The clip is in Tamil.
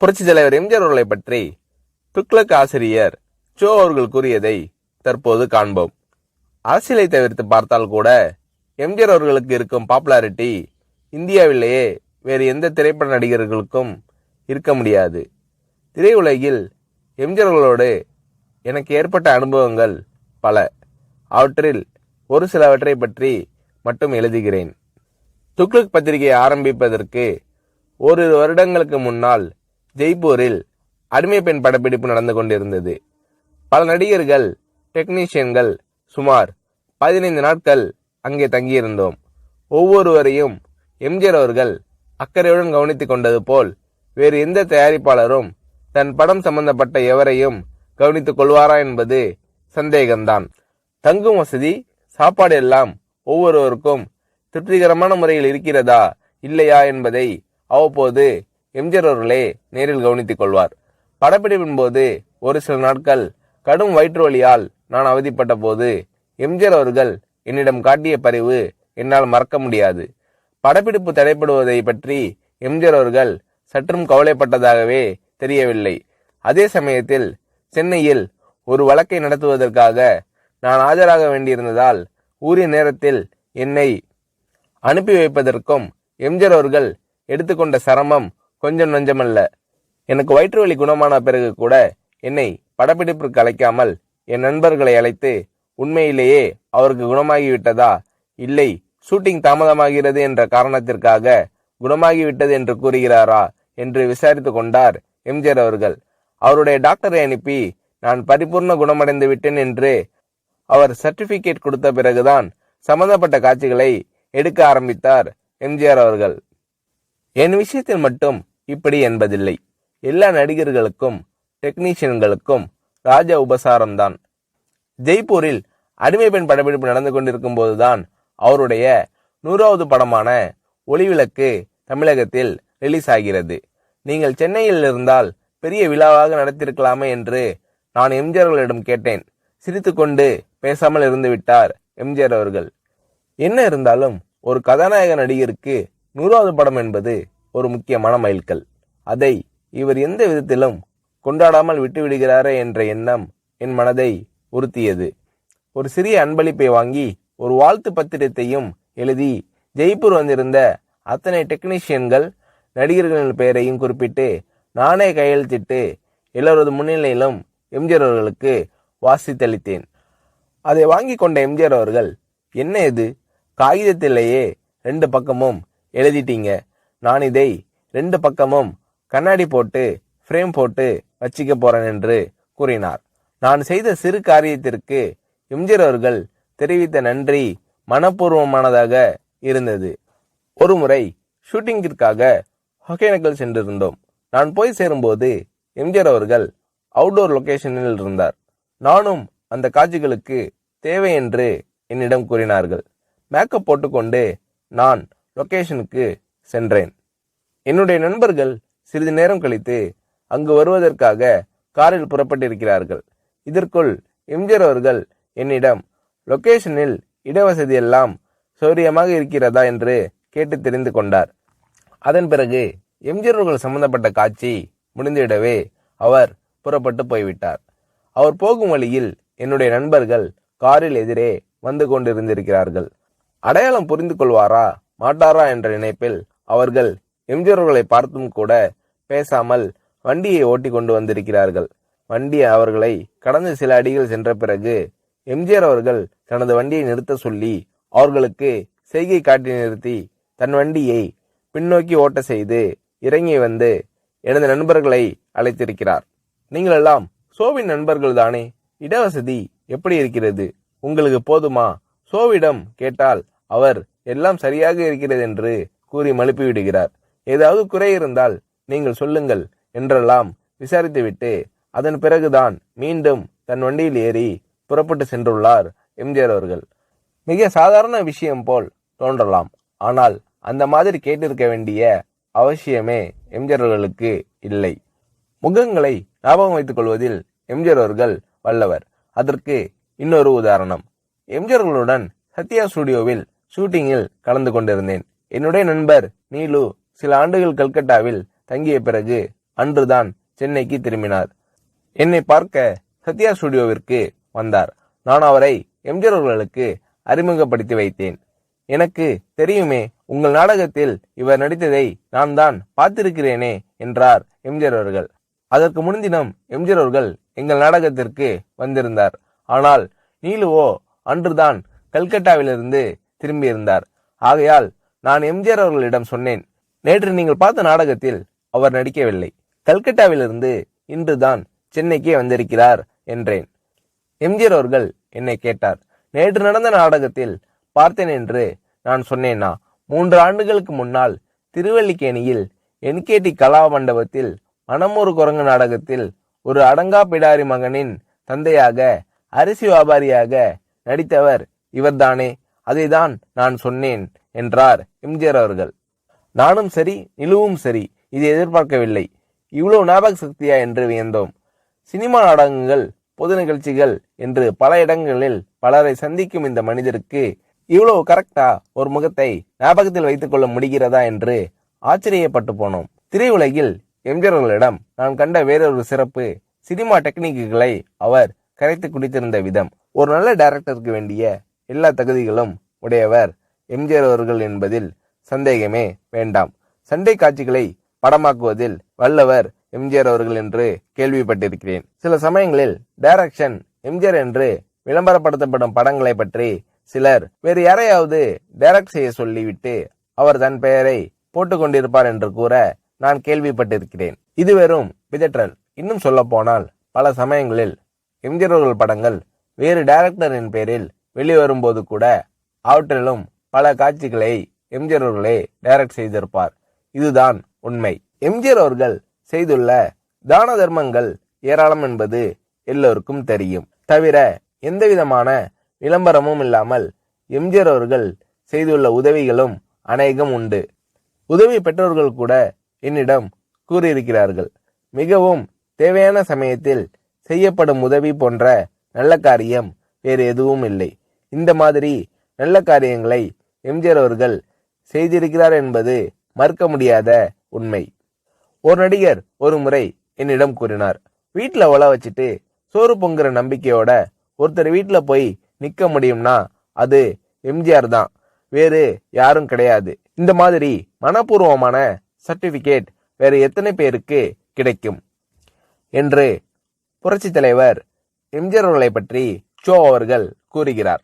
புரட்சி தலைவர் எம்ஜிஆர் அவர்களை பற்றி துக்ளக் ஆசிரியர் சோ அவர்கள் கூறியதை தற்போது காண்போம். அரசியலை தவிர்த்து பார்த்தால் கூட எம்ஜிஆர் அவர்களுக்கு இருக்கும் பாப்புலாரிட்டி இந்தியாவிலேயே வேறு எந்த திரைப்பட நடிகர்களுக்கும் இருக்க முடியாது. திரையுலகில் எம்ஜிஆர் அவர்களோடு எனக்கு ஏற்பட்ட அனுபவங்கள் பல. அவற்றில் ஒரு சிலவற்றை பற்றி மட்டும் எழுதுகிறேன். துக்ளக் பத்திரிகை ஆரம்பிப்பதற்கு ஓரிரு வருடங்களுக்கு முன்னால் ஜெய்ப்பூரில் அடிமை பெண் படப்பிடிப்பு நடந்து கொண்டிருந்தது. பல நடிகர்கள், டெக்னீஷியன்கள் சுமார் 15 நாட்கள் அங்கே தங்கியிருந்தோம். ஒவ்வொருவரையும் எம்ஜிஆர் அவர்கள் அக்கறையுடன் கவனித்துக் கொண்டது போல் வேறு எந்த தயாரிப்பாளரும் தன் படம் சம்பந்தப்பட்ட எவரையும் கவனித்துக் கொள்வாரா என்பது சந்தேகம்தான். தங்கும் வசதி, சாப்பாடு எல்லாம் ஒவ்வொருவருக்கும் திருப்திகரமான முறையில் இருக்கிறதா இல்லையா என்பதை அவ்வப்போது எம்ஜிஆர் அவர்களே நேரில் கவனித்துக் கொள்வார். படப்பிடிப்பின் போது ஒரு சில நாட்கள் கடும் வயிற்று வலியால் நான் அவதிப்பட்ட போது எம்ஜிஆர் அவர்கள் என்னிடம் காட்டிய பரிவு என்னால் மறக்க முடியாது. படப்பிடிப்பு தடைப்படுவதை பற்றி எம்ஜிஆர் அவர்கள் சற்றும் கவலைப்பட்டதாகவே தெரியவில்லை. அதே சமயத்தில் சென்னையில் ஒரு வழக்கை நடத்துவதற்காக நான் ஆஜராக வேண்டியிருந்ததால் உரிய நேரத்தில் என்னை அனுப்பி வைப்பதற்கும் எம்ஜிஆர் அவர்கள் எடுத்துக்கொண்ட சிரமம் கொஞ்சம் நஞ்சமல்ல. எனக்கு வயிற்று வலி குணமான பிறகு கூட என்னை படப்பிடிப்பிற்கு அழைக்காமல் என் நண்பர்களை அழைத்து உண்மையிலேயே அவருக்கு குணமாகிவிட்டதா, இல்லை ஷூட்டிங் தாமதமாகிறது என்ற காரணத்திற்காக குணமாகிவிட்டது என்று கூறுகிறாரா என்று விசாரித்து கொண்டார் எம்ஜிஆர் அவர்கள். அவருடைய டாக்டரை அனுப்பி நான் பரிபூர்ண குணமடைந்து விட்டேன் என்று அவர் சர்டிபிகேட் கொடுத்த பிறகுதான் சம்பந்தப்பட்ட காட்சிகளை எடுக்க ஆரம்பித்தார் எம்ஜிஆர் அவர்கள். என் விஷயத்தில் மட்டும் இப்படி என்பதில்லை. எல்லா நடிகர்களுக்கும் டெக்னீஷியன்களுக்கும் ராஜ உபசாரம்தான். ஜெய்ப்பூரில் அடிமை பெண் படப்பிடிப்பு நடந்து கொண்டிருக்கும் போதுதான் அவருடைய 100வது படமான ஒளிவிளக்கு தமிழகத்தில் ரிலீஸ் ஆகிறது. நீங்கள் சென்னையில் இருந்தால் பெரிய விழாவாக நடத்திருக்கலாமே என்று நான் எம்ஜிஆர் அவர்களிடம் கேட்டேன். சிரித்துக்கொண்டு பேசாமல் இருந்து விட்டார் எம்ஜிஆர் அவர்கள். என்ன இருந்தாலும் ஒரு கதாநாயக நடிகருக்கு 100வது படம் என்பது ஒரு முக்கியமான மைல்கல். அதை இவர் எந்த விதத்திலும் கொண்டாடாமல் விட்டுவிடுகிறாரே என்ற எண்ணம் என் மனதை உறுத்தியது. ஒரு சிறிய அன்பளிப்பை வாங்கி ஒரு வாழ்த்து பத்திரத்தையும் எழுதி ஜெய்ப்பூர் வந்திருந்த அத்தனை டெக்னீஷியன்கள், நடிகர்களின் பெயரையும் குறிப்பிட்டு நானே கையெழுத்திட்டு எல்லோரது முன்னிலையிலும் எம்ஜிஆர் அவர்களுக்கு வாசித்தளித்தேன். அதை வாங்கி கொண்ட எம்ஜிஆர் அவர்கள், என்ன இது, காகிதத்திலேயே 2 பக்கமும் எழுதிட்டீங்க, நான் இதை 2 பக்கமும் கண்ணாடி போட்டு ஃப்ரேம் போட்டு வச்சிக்க போறேன் என்று கூறினார். நான் செய்த சிறு காரியத்திற்கு எம்ஜிஆர் அவர்கள் தெரிவித்த நன்றி மனப்பூர்வமானதாக இருந்தது. ஒரு முறை ஷூட்டிங்கிற்காக ஒகேனக்கல் சென்றிருந்தோம். நான் போய் சேரும்போது எம்ஜிஆர் அவர்கள் அவுட்டோர் லொகேஷனில் இருந்தார். நானும் அந்த காட்சிகளுக்கு தேவை என்று என்னிடம் கூறினார்கள். மேக்கப் போட்டுக்கொண்டு நான் லொகேஷனுக்கு சென்றேன். என்னுடைய நண்பர்கள் சிறிது நேரம் கழித்து அங்கு வருவதற்காக காரில் புறப்பட்டிருக்கிறார்கள். இதற்குள் எம்ஜிஆர் அவர்கள் என்னிடம் லொகேஷனில் இடவசதி எல்லாம் சௌரியமாக இருக்கிறதா என்று கேட்டு தெரிந்து கொண்டார். அதன் பிறகு எம்ஜிஆர் அவர்கள் சம்பந்தப்பட்ட காட்சி முடிந்துவிடவே அவர் புறப்பட்டு போய்விட்டார். அவர் போகும் வழியில் என்னுடைய நண்பர்கள் காரில் எதிரே வந்து கொண்டிருந்திருக்கிறார்கள். அடையாளம் புரிந்து கொள்வாரா மாட்டாரா என்ற நினைப்பில் அவர்கள் எம்ஜிஆர் அவர்களை பார்த்தும் கூட பேசாமல் வண்டியை ஓட்டி கொண்டு வந்திருக்கிறார்கள். வண்டி அவர்களை கடந்து சில அடிகள் சென்ற பிறகு எம்ஜிஆர் அவர்கள் தனது வண்டியை நிறுத்த சொல்லி அவர்களுக்கு செய்கை காட்டி நிறுத்தி தன் வண்டியை பின்னோக்கி ஓட்ட செய்து இறங்கி வந்து எனது நண்பர்களை அழைத்திருக்கிறார். நீங்கள் எல்லாம் சோவின் நண்பர்கள் தானே, இடவசதி எப்படி இருக்கிறது, உங்களுக்கு போதுமா? சோவிடம் கேட்டால் அவர் எல்லாம் சரியாக இருக்கிறது என்று கூறி மழுப்பி விடுகிறார். ஏதாவது குறை இருந்தால் நீங்கள் சொல்லுங்கள் என்றெல்லாம் விசாரித்துவிட்டு அதன் பிறகுதான் மீண்டும் தன் வண்டியில் ஏறி புறப்பட்டு சென்றுள்ளார் எம்ஜிஆர் அவர்கள். மிக சாதாரண விஷயம் போல் தோன்றலாம், ஆனால் அந்த மாதிரி கேட்டிருக்க வேண்டிய அவசியமே எம்ஜிஆர் அவர்களுக்கு இல்லை. முகங்களை ஞாபகம் வைத்துக் கொள்வதில் எம்ஜிஆர் அவர்கள் வல்லவர். அதற்கு இன்னொரு உதாரணம். எம்ஜிஆர் அவர்களுடன் சத்யா ஸ்டுடியோவில் ஷூட்டிங்கில் கலந்து கொண்டிருந்தேன். என்னுடைய நண்பர் நீலு சில ஆண்டுகள் கல்கட்டாவில் தங்கிய பிறகு அன்றுதான் சென்னைக்கு திரும்பினார். என்னை பார்க்க சத்யா ஸ்டுடியோவிற்கு வந்தார். நான் அவரை எம்ஜிஆர் அவர்களுக்கு அறிமுகப்படுத்தி வைத்தேன். எனக்கு தெரியுமே, உங்கள் நாடகத்தில் இவர் நடித்ததை நான் தான் பார்த்திருக்கிறேனே என்றார் எம்ஜிஆர் அவர்கள். அதற்கு முன்தினம் எம்ஜிஆர் அவர்கள் எங்கள் நாடகத்திற்கு வந்திருந்தார். ஆனால் நீலுவோ அன்றுதான் கல்கட்டாவிலிருந்து திரும்பியிருந்தார். ஆகையால் நான் எம்ஜிஆர் அவர்களிடம் சொன்னேன், நேற்று நீங்கள் பார்த்த நாடகத்தில் அவர் நடிக்கவில்லை. கல்கட்டாவிலிருந்து இன்றுதான் சென்னைக்கே வந்திருக்கிறார் என்றேன். எம்ஜிஆர் அவர்கள் என்னை கேட்டார், நேற்று நடந்த நாடகத்தில் பார்த்தேன் என்று நான் சொன்னேனா? 3 ஆண்டுகளுக்கு முன்னால் திருவல்லிக்கேணியில் என்கேடி கலா மண்டபத்தில் மனமொரு குரங்கு நாடகத்தில் ஒரு அடங்கா பிடாரி மகனின் தந்தையாக அரிசி வியாபாரியாக நடித்தவர் இவர்தானே, அதைதான் நான் சொன்னேன் என்றார் எம்ஜிஆர் அவர்கள். நானும் சரி, நிலுவும் சரி, இதை எதிர்பார்க்கவில்லை. இவ்வளவு ஞாபக சக்தியா என்று வியந்தோம். சினிமா நாடகங்கள், பொது நிகழ்ச்சிகள் என்று பல இடங்களில் பலரை சந்திக்கும் இந்த மனிதருக்கு இவ்வளவு கரெக்டா ஒரு முகத்தை ஞாபகத்தில் வைத்துக் கொள்ள முடிகிறதா என்று ஆச்சரியப்பட்டு போனோம். திரையுலகில் எம்ஜிஆர் அவர்களிடம் நான் கண்ட வேறொரு சிறப்பு, சினிமா டெக்னிக்குகளை அவர் கரைத்து குடித்திருந்த விதம். ஒரு நல்ல டைரக்டருக்கு வேண்டிய எல்லா தகுதிகளும் உடையவர் எம்ஜிஆர் அவர்கள் என்பதில் சந்தேகமே வேண்டாம். சண்டை காட்சிகளை படமாக்குவதில் வல்லவர் எம்ஜிஆர் அவர்கள் என்று கேள்விப்பட்டிருக்கிறேன். சில சமயங்களில் டைரக்ஷன் எம்ஜிஆர் என்று விளம்பரப்படுத்தப்படும் படங்களை பற்றி சிலர் வேறு யாரையாவது டைரக்ட் செய்ய சொல்லிவிட்டு அவர் தன் பெயரை போட்டுக் கொண்டிருப்பார் என்று கூற நான் கேள்விப்பட்டிருக்கிறேன். இது வெறும் பிதற்றல். இன்னும் சொல்ல போனால் பல சமயங்களில் எம்ஜிஆர் அவர்கள் படங்கள் வேறு டைரக்டரின் பெயரில் வெளிவரும்போது கூட அவற்றிலும் பல காட்சிகளை எம்ஜிஆர் அவர்களே டைரக்ட் செய்திருப்பார். இதுதான் உண்மை. எம்ஜிஆர் அவர்கள் செய்துள்ள தான தர்மங்கள் ஏராளம் என்பது எல்லோருக்கும் தெரியும். தவிர எந்தவிதமான விளம்பரமும் இல்லாமல் எம்ஜிஆர் அவர்கள் செய்துள்ள உதவிகளும் அநேகம் உண்டு. உதவி பெற்றோர்கள் கூட என்னிடம் கூறியிருக்கிறார்கள். மிகவும் தேவையான சமயத்தில் செய்யப்படும் உதவி போன்ற நல்ல காரியம் வேறு எதுவும் இல்லை. இந்த மாதிரி நல்ல காரியங்களை எம்ஜிஆர் அவர்கள் செய்திருக்கிறார் என்பது மறுக்க முடியாத உண்மை. ஒரு நடிகர் ஒரு முறை என்னிடம் கூறினார், வீட்டுல ஒல வச்சுட்டு சோறு பொங்குற நம்பிக்கையோட ஒருத்தர் வீட்டுல போய் நிக்க முடியும்னா அது எம்ஜிஆர் தான், வேறு யாரும் கிடையாது. இந்த மாதிரி மனப்பூர்வமான சர்டிபிகேட் வேறு எத்தனை பேருக்கு கிடைக்கும் என்று புரட்சி தலைவர் எம்ஜிஆர் அவர்களை பற்றி ஷோ அவர்கள் கூறுகிறார்.